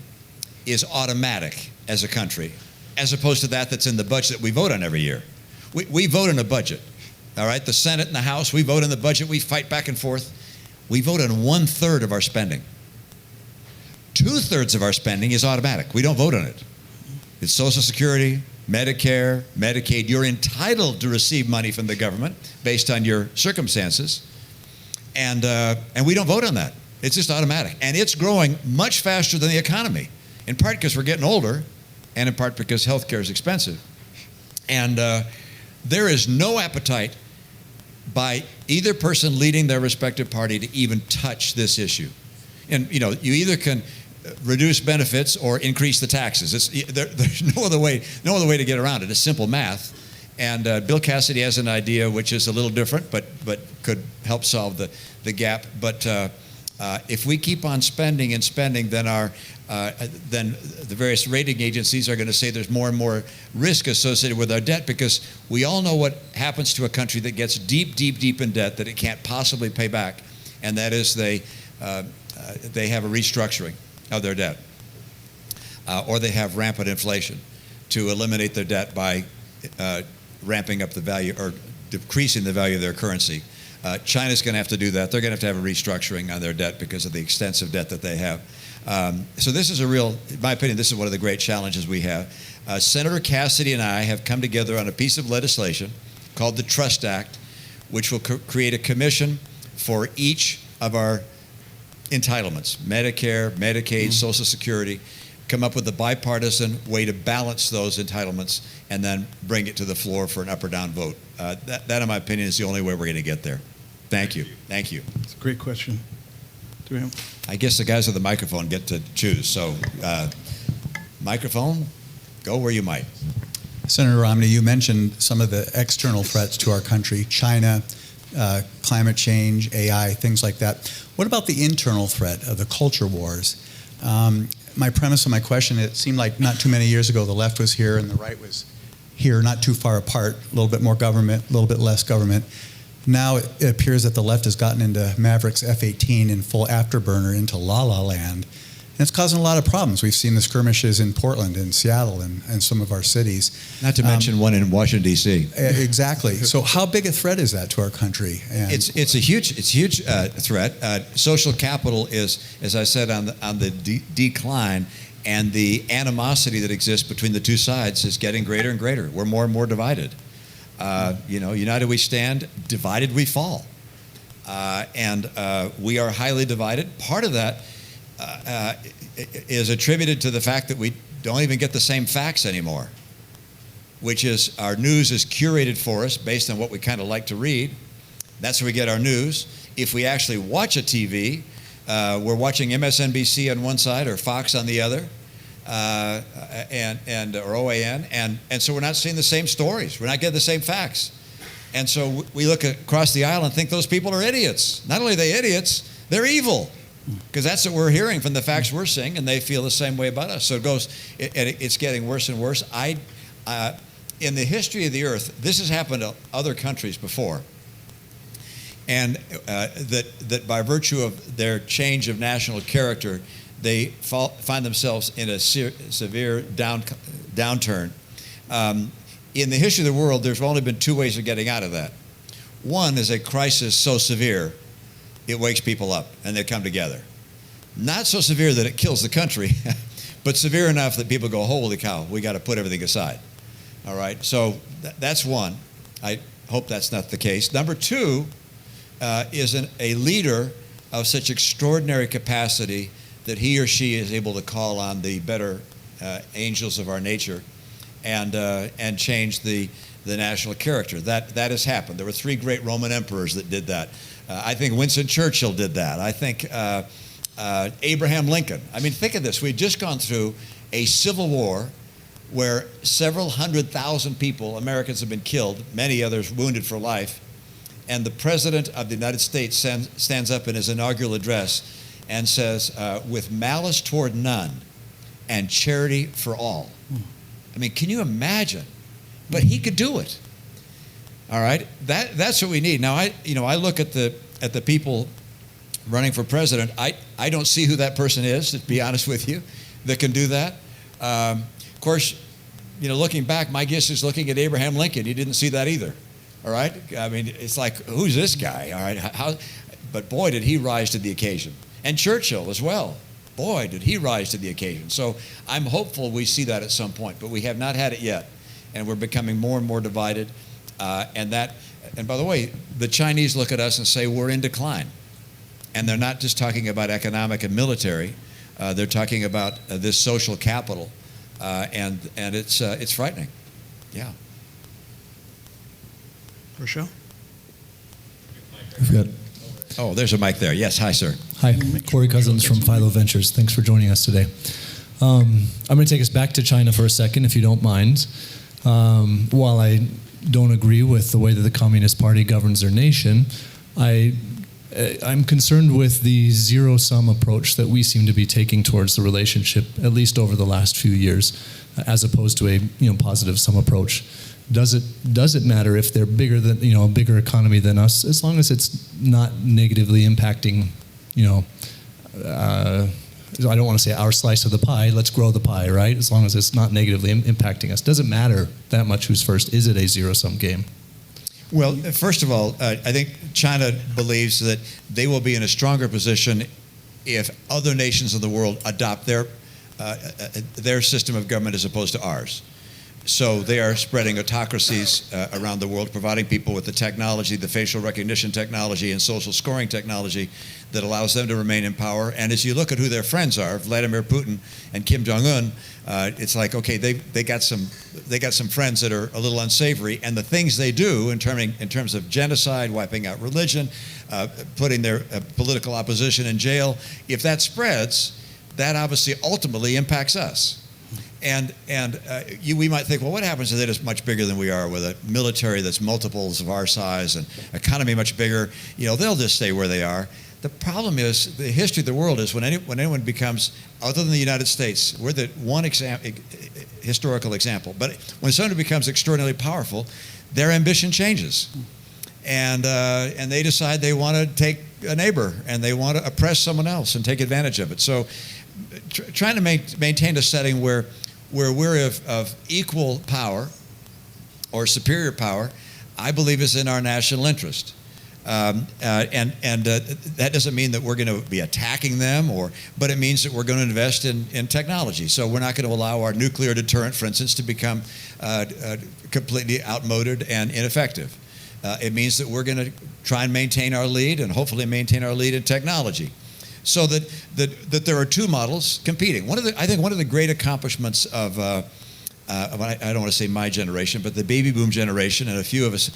is automatic as a country, as opposed to that's in the budget that we vote on every year? We vote in a budget, all right? The Senate and the House, we vote in the budget, we fight back and forth. We vote on 1/3 of our spending. 2/3 of our spending is automatic. We don't vote on it. It's Social Security, Medicare, Medicaid. You're entitled to receive money from the government based on your circumstances, and we don't vote on that. It's just automatic, and it's growing much faster than the economy, in part because we're getting older, and in part because healthcare is expensive. And there is no appetite by either person leading their respective party to even touch this issue. And you either can reduce benefits or increase the taxes. There's no other way to get around it. It's simple math. And Bill Cassidy has an idea which is a little different, but could help solve the gap. But if we keep on spending and spending, then then the various rating agencies are going to say there's more and more risk associated with our debt, because we all know what happens to a country that gets deep, deep, deep in debt that it can't possibly pay back, and that is they have a restructuring of their debt, or they have rampant inflation to eliminate their debt by ramping up the value or decreasing the value of their currency. China's going to have to do that. They're going to have a restructuring on their debt because of the extensive debt that they have. So this is in my opinion, this is one of the great challenges we have. Senator Cassidy and I have come together on a piece of legislation called the Trust Act, which will create a commission for each of our entitlements: Medicare, Medicaid, Social Security, come up with a bipartisan way to balance those entitlements and then bring it to the floor for an up or down vote. That, in my opinion, is the only way we're going to get there. Thank you. Thank you. It's a great question. Do we have? I guess the guys with the microphone get to choose. So, microphone, go where you might. Senator Romney, you mentioned some of the external threats to our country, China, climate change, AI, things like that. What about the internal threat of the culture wars? My premise of my question, it seemed like not too many years ago the left was here and the right was here, not too far apart, a little bit more government, a little bit less government. Now it appears that the left has gotten into Maverick's F-18 in full afterburner into la-la land. And it's causing a lot of problems. We've seen the skirmishes in Portland and Seattle and some of our cities. Not to mention one in Washington, D.C. Exactly. So how big a threat is that to our country? And It's a huge threat. Social capital is, as I said, on the decline, and the animosity that exists between the two sides is getting greater and greater. We're more and more divided. United we stand, divided we fall. And we are highly divided. Part of that is attributed to the fact that we don't even get the same facts anymore, which is our news is curated for us based on what we kind of like to read. That's where we get our news. If we actually watch a TV, we're watching MSNBC on one side or Fox on the other, or OAN, and so we're not seeing the same stories. We're not getting the same facts. And so we look across the aisle and think those people are idiots. Not only are they idiots, they're evil. Because that's what we're hearing from the facts we're seeing, and they feel the same way about us. So it's getting worse and worse. In the history of the earth, this has happened to other countries before, and that by virtue of their change of national character, they find themselves in a severe downturn. In the history of the world, there's only been two ways of getting out of that. One is a crisis so severe it wakes people up and they come together. Not so severe that it kills the country, but severe enough that people go, holy cow, we got to put everything aside. All right, so that's one. I hope that's not the case. Number two is a leader of such extraordinary capacity that he or she is able to call on the better angels of our nature and change the national character. That has happened. There were three great Roman emperors that did that. I think Winston Churchill did that. I think Abraham Lincoln. I mean, think of this. We'd just gone through a civil war where several 100,000 people, Americans, have been killed, many others wounded for life, and the President of the United States stands up in his inaugural address and says, with malice toward none and charity for all. I mean, can you imagine? But he could do it. All right, that's what we need. Now, I look at the people running for president. I don't see who that person is, to be honest with you, that can do that. Of course, looking back, my guess is looking at Abraham Lincoln. You didn't see that either. All right, I mean, it's like, who's this guy? All right, but boy, did he rise to the occasion. And Churchill as well. Boy, did he rise to the occasion. So I'm hopeful we see that at some point, but we have not had it yet, and we're becoming more and more divided. And by the way, the Chinese look at us and say we're in decline. And they're not just talking about economic and military. They're talking about this social capital, and it's frightening. Yeah. Rochelle? Oh, there's a mic there. Yes, hi, sir. Hi, Corey Cousins from Philo Ventures. Thanks for joining us today. I'm going to take us back to China for a second, if you don't mind. While I don't agree with the way that the Communist Party governs their nation, I'm concerned with the zero-sum approach that we seem to be taking towards the relationship, at least over the last few years, as opposed to a positive sum approach. Does it matter if they're bigger than a bigger economy than us, as long as it's not negatively impacting I don't want to say our slice of the pie. Let's grow the pie, right? As long as it's not negatively impacting us. Does it matter that much who's first? Is it a zero-sum game? Well, first of all, I think China believes that they will be in a stronger position if other nations of the world adopt their system of government as opposed to ours. So they are spreading autocracies around the world, providing people with the technology, the facial recognition technology and social scoring technology that allows them to remain in power. And as you look at who their friends are, Vladimir Putin and Kim Jong-un, it's like, okay, they got some friends that are a little unsavory, and the things they do in terms of genocide, wiping out religion, putting their political opposition in jail, if that spreads, that obviously ultimately impacts us. And we might think, well, what happens if they're just much bigger than we are, with a military that's multiples of our size and economy much bigger? They'll just stay where they are. The problem is, the history of the world is when anyone becomes, other than the United States, we're the one historical example, but when someone becomes extraordinarily powerful, their ambition changes. And they decide they want to take a neighbor and they want to oppress someone else and take advantage of it. So trying to maintain a setting where we're of equal power or superior power, I believe is in our national interest. That doesn't mean that we're going to be attacking them, but it means that we're going to invest in technology. So we're not going to allow our nuclear deterrent, for instance, to become completely outmoded and ineffective. It means that we're going to try and maintain our lead, and hopefully maintain our lead in technology, so that there are two models competing. I think one of the great accomplishments of I don't want to say my generation, but the baby boom generation, and a few of us,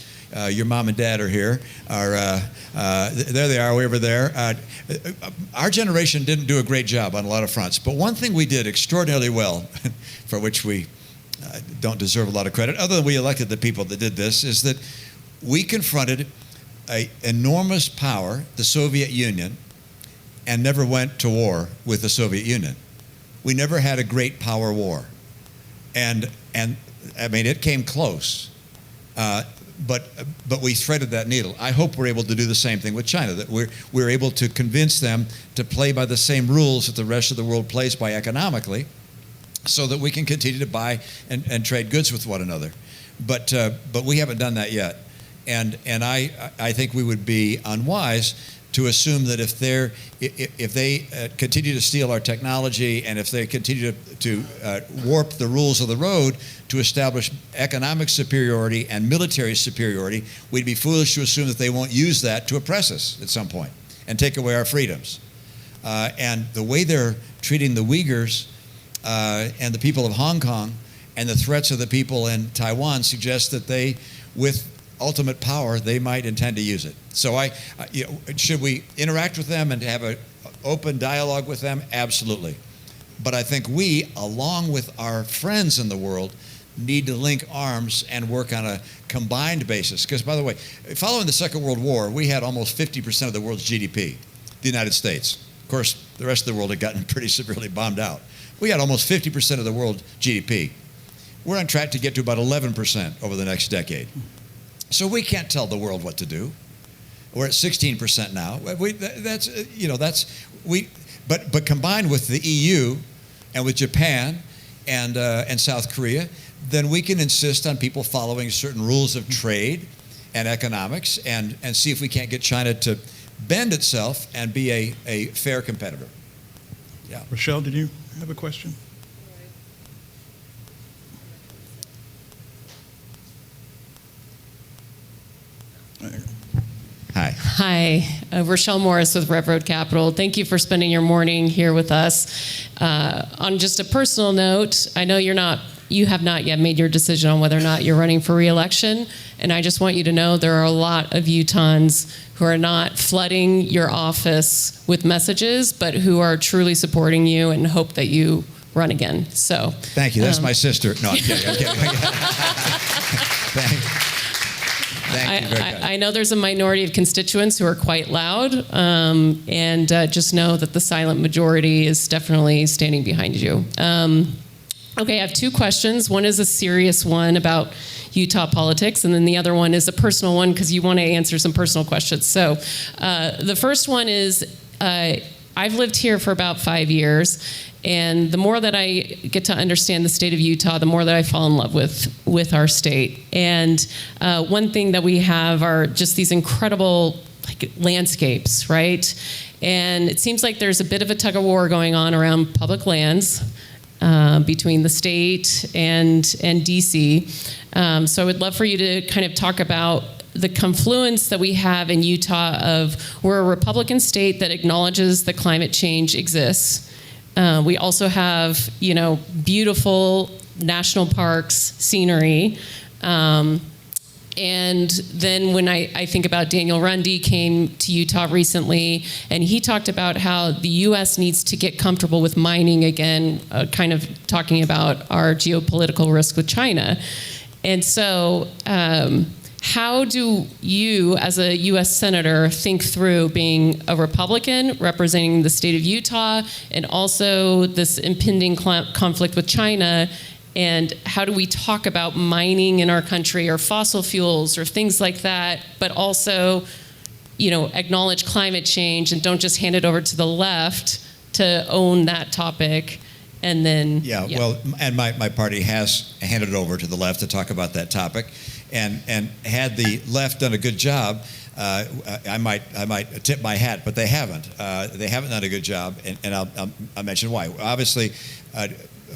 your mom and dad are here, there they are, way over there. Our generation didn't do a great job on a lot of fronts, but one thing we did extraordinarily well, for which we don't deserve a lot of credit, other than we elected the people that did this, is that we confronted an enormous power, the Soviet Union, and never went to war with the Soviet Union. We never had a great power war. And I mean, it came close, but we threaded that needle. I hope we're able to do the same thing with China, that we're able to convince them to play by the same rules that the rest of the world plays by economically, so that we can continue to buy and trade goods with one another. But we haven't done that yet. And I think we would be unwise to assume that if they continue to steal our technology, and if they continue to warp the rules of the road to establish economic superiority and military superiority, we'd be foolish to assume that they won't use that to oppress us at some point and take away our freedoms. And the way they're treating the Uyghurs and the people of Hong Kong, and the threats of the people in Taiwan, suggest that they, with ultimate power, they might intend to use it. So should we interact with them and have an open dialogue with them? Absolutely. But I think we, along with our friends in the world, need to link arms and work on a combined basis. Because, by the way, following the Second World War, we had almost 50% of the world's GDP, the United States. Of course, the rest of the world had gotten pretty severely bombed out. We had almost 50% of the world's GDP. We're on track to get to about 11% over the next decade. So we can't tell the world what to do. We're at 16% now. But combined with the EU and with Japan and South Korea, then we can insist on people following certain rules of trade and economics, and see if we can't get China to bend itself and be a fair competitor. Yeah. Rochelle, did you have a question? Hi, Rochelle Morris with RevRoad Capital. Thank you for spending your morning here with us. On just a personal note, I know you have not yet made your decision on whether or not you're running for re-election, and I just want you to know there are a lot of Utahns who are not flooding your office with messages, but who are truly supporting you and hope that you run again. So thank you. That's my sister. No, I'm kidding. Thank you. I know there's a minority of constituents who are quite loud, and just know that the silent majority is definitely standing behind you. Okay, I have two questions. One is a serious one about Utah politics, and then the other one is a personal one because you want to answer some personal questions. So the first one is, I've lived here for about 5 years, and the more that I get to understand the state of Utah, the more that I fall in love with our state. And one thing that we have are just these incredible landscapes, right? And it seems like there's a bit of a tug of war going on around public lands. between the state and DC. So I would love for you to kind of talk about the confluence that we have in Utah of we're a Republican state that acknowledges that climate change exists. We also have, beautiful national parks, scenery. And then when I think about Daniel Rundy came to Utah recently, and he talked about how the U.S. needs to get comfortable with mining again, kind of talking about our geopolitical risk with China. And so how do you, as a U.S. Senator, think through being a Republican representing the state of Utah and also this impending conflict with China? And how do we talk about mining in our country or fossil fuels or things like that, but also, acknowledge climate change and don't just hand it over to the left to own that topic? And then, well, and my party has handed it over to the left to talk about that topic. And had the left done a good job, I might tip my hat, but they haven't. They haven't done a good job, and I'll mention why. Obviously,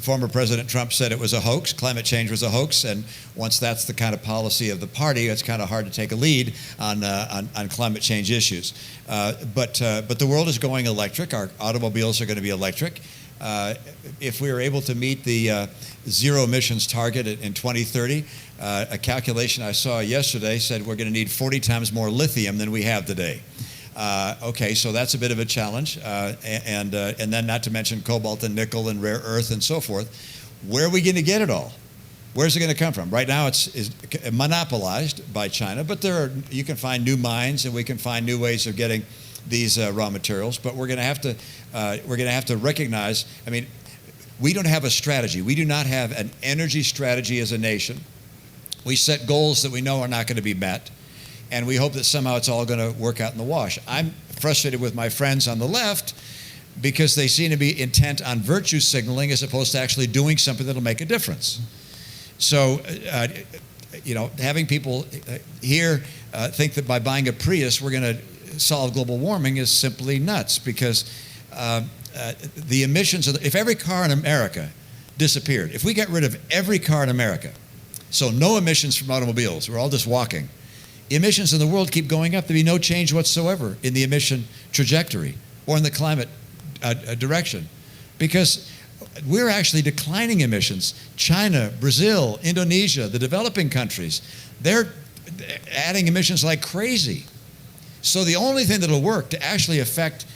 former President Trump said it was a hoax. Climate change was a hoax, and once that's the kind of policy of the party, it's kind of hard to take a lead on climate change issues. But the world is going electric. Our automobiles are going to be electric. If we are able to meet the zero emissions target in 2030, a calculation I saw yesterday said we're going to need 40 times more lithium than we have today. Okay, so that's a bit of a challenge, and then not to mention cobalt and nickel and rare earth and so forth. Where are we going to get it all? Where's it going to come from? Right now, it's monopolized by China, but you can find new mines and we can find new ways of getting these raw materials. But we're going to have to recognize. I mean, we don't have a strategy. We do not have an energy strategy as a nation. We set goals that we know are not going to be met, and we hope that somehow it's all going to work out in the wash. I'm frustrated with my friends on the left because they seem to be intent on virtue signaling as opposed to actually doing something that'll make a difference. So, having people here think that by buying a Prius we're going to solve global warming is simply nuts, because the emissions if every car in America disappeared, if we got rid of every car in America, so no emissions from automobiles, we're all just walking, emissions in the world keep going up. There'd be no change whatsoever in the emission trajectory or in the climate direction, because we're actually declining emissions. China, Brazil, Indonesia, the developing countries, they're adding emissions like crazy. So the only thing that'll work to actually affect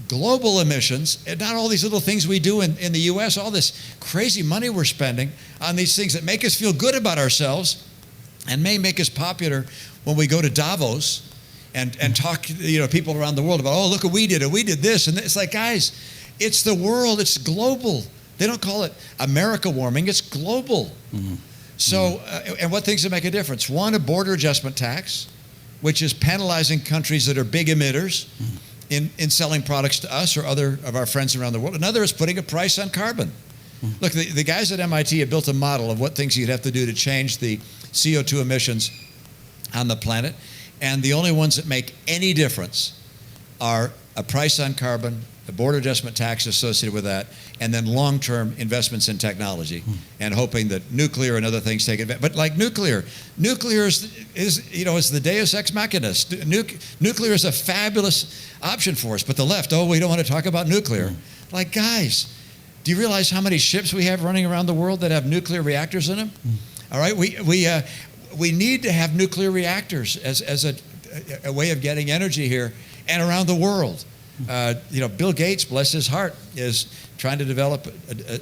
global emissions, and not all these little things we do in the U.S., all this crazy money we're spending on these things that make us feel good about ourselves and may make us popular when we go to Davos and talk to people around the world about, oh, look what we did, and we did this. And it's like, guys, it's the world, it's global. They don't call it America warming, it's global. Mm-hmm. So, and what things that make a difference? One, a border adjustment tax, which is penalizing countries that are big emitters in selling products to us or other of our friends around the world. Another is putting a price on carbon. Look, the guys at MIT have built a model of what things you'd have to do to change the CO2 emissions on the planet, and the only ones that make any difference are a price on carbon, a border adjustment tax associated with that, and then long-term investments in technology, and hoping that nuclear and other things take advantage. But like nuclear is the deus ex machina. Nuclear is a fabulous option for us, but the left, we don't want to talk about nuclear. Like, guys, do you realize how many ships we have running around the world that have nuclear reactors in them? All right, we need to have nuclear reactors as a way of getting energy here and around the world. Bill Gates, bless his heart, is trying to develop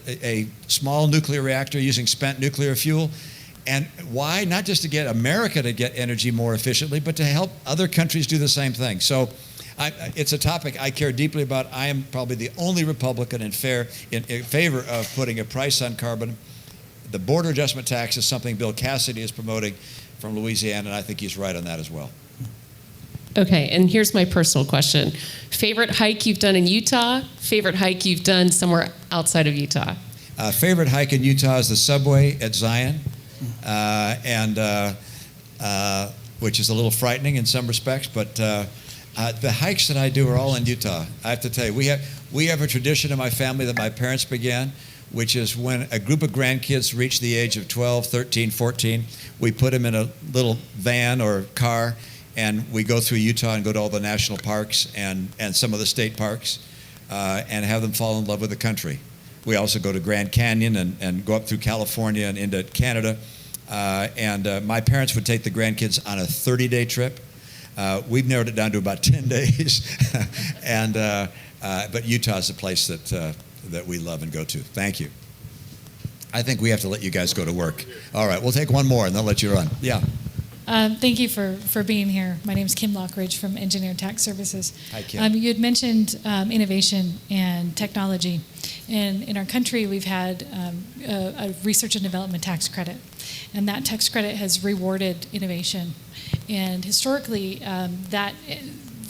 a small nuclear reactor using spent nuclear fuel. And why? Not just to get America to get energy more efficiently, but to help other countries do the same thing. So it's a topic I care deeply about. I am probably the only Republican in favor of putting a price on carbon. The border adjustment tax is something Bill Cassidy is promoting from Louisiana, and I think he's right on that as well. Okay, and here's my personal question. Favorite hike you've done in Utah? Favorite hike you've done somewhere outside of Utah? Favorite hike in Utah is the subway at Zion, which is a little frightening in some respects, but the hikes that I do are all in Utah. I have to tell you, we have a tradition in my family that my parents began, which is when a group of grandkids reach the age of 12, 13, 14, we put them in a little van or car, and we go through Utah and go to all the national parks and some of the state parks and have them fall in love with the country. We also go to Grand Canyon and go up through California and into Canada. My parents would take the grandkids on a 30-day trip. We've narrowed it down to about 10 days. But Utah is the place that we love and go to. Thank you. I think we have to let you guys go to work. All right, we'll take one more and then let you run. Yeah. Thank you for being here. My name is Kim Lockridge from Engineer Tax Services. Hi, Kim. You had mentioned innovation and technology. And in our country, we've had a research and development tax credit. And that tax credit has rewarded innovation. And historically, that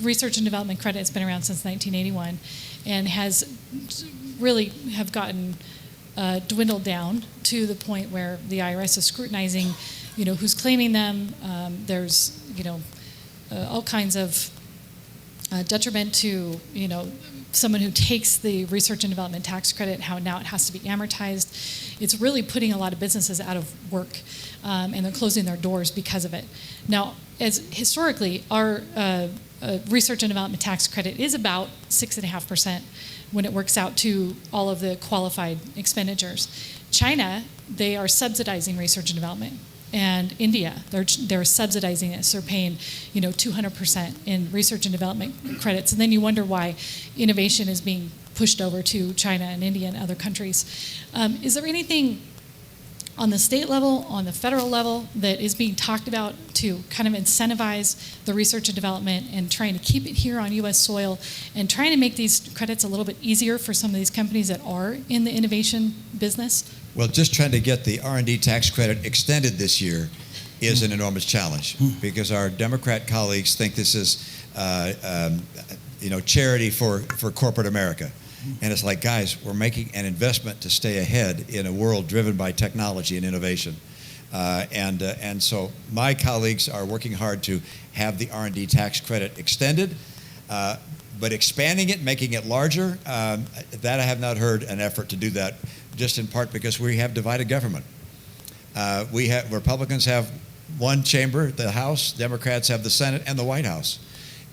research and development credit has been around since 1981 and has really have gotten dwindled down to the point where the IRS is scrutinizing who's claiming them. There's, all kinds of detriment to, someone who takes the research and development tax credit, how now it has to be amortized. It's really putting a lot of businesses out of work, and they're closing their doors because of it. Now, as historically, our research and development tax credit is about 6.5% when it works out to all of the qualified expenditures. China, they are subsidizing research and development. And India, they're subsidizing it, so they're paying 200% in research and development credits. And then you wonder why innovation is being pushed over to China and India and other countries. Is there anything on the state level, on the federal level, that is being talked about to kind of incentivize the research and development and trying to keep it here on U.S. soil and trying to make these credits a little bit easier for some of these companies that are in the innovation business? Well, just trying to get the R&D tax credit extended this year is an enormous challenge because our Democrat colleagues think this is, charity for corporate America. And it's like, guys, we're making an investment to stay ahead in a world driven by technology and innovation. And so my colleagues are working hard to have the R&D tax credit extended, but expanding it, making it larger, that I have not heard an effort to do that, just in part because we have divided government. Republicans have one chamber, the House, Democrats have the Senate and the White House.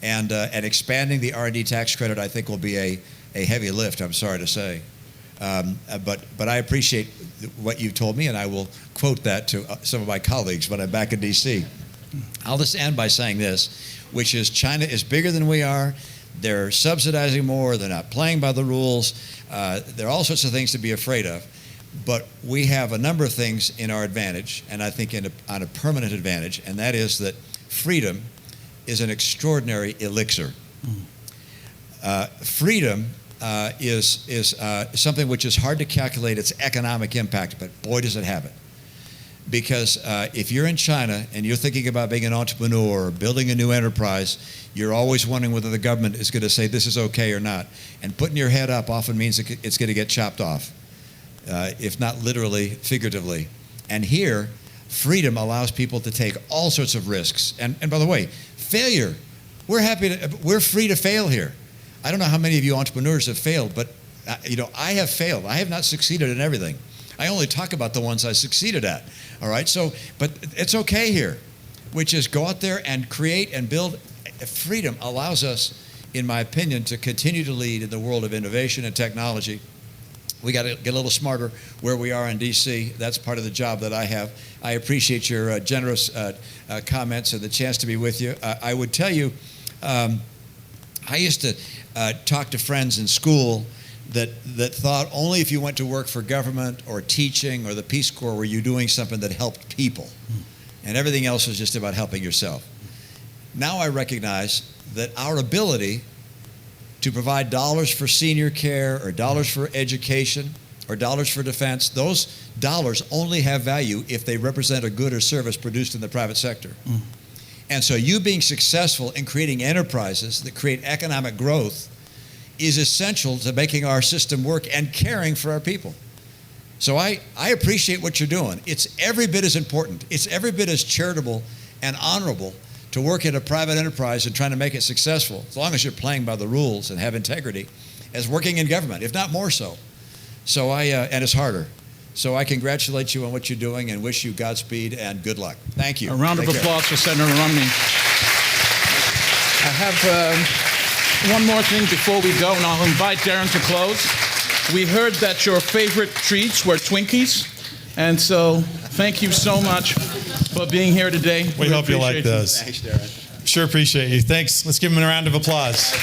And expanding the R&D tax credit, I think, will be a heavy lift, I'm sorry to say. But I appreciate what you've told me, and I will quote that to some of my colleagues when I'm back in D.C. I'll just end by saying this, which is China is bigger than we are. They're subsidizing more. They're not playing by the rules. There are all sorts of things to be afraid of. But we have a number of things in our advantage, and I think on a permanent advantage, and that is that freedom is an extraordinary elixir. Freedom is something which is hard to calculate its economic impact, but boy, does it have it. Because if you're in China and you're thinking about being an entrepreneur or building a new enterprise, you're always wondering whether the government is going to say this is okay or not. And putting your head up often means it's going to get chopped off, if not literally, figuratively. And here, freedom allows people to take all sorts of risks. And by the way, failure, we're free to fail here. I don't know how many of you entrepreneurs have failed, but I have failed. I have not succeeded in everything. I only talk about the ones I succeeded at. All right, but it's okay here, which is go out there and create and build. Freedom allows us, in my opinion, to continue to lead in the world of innovation and technology. We got to get a little smarter where we are in D.C. That's part of the job that I have. I appreciate your generous comments and the chance to be with you. I would tell you, I used to talk to friends in school that thought only if you went to work for government or teaching or the Peace Corps were you doing something that helped people. And everything else was just about helping yourself. Now I recognize that our ability to provide dollars for senior care or dollars for education or dollars for defense, those dollars only have value if they represent a good or service produced in the private sector. And so you being successful in creating enterprises that create economic growth is essential to making our system work and caring for our people. So I appreciate what you're doing. It's every bit as important. It's every bit as charitable and honorable to work in a private enterprise and trying to make it successful, as long as you're playing by the rules and have integrity, as working in government, if not more so. And it's harder. So I congratulate you on what you're doing and wish you Godspeed and good luck. Thank you. A round of Take care. applause for Senator Romney. I have one more thing before we go, and I'll invite Darren to close. We heard that your favorite treats were Twinkies, and so thank you so much for being here today. We hope you like appreciate those. Thanks, Darren. Sure appreciate you. Thanks. Let's give him a round of applause.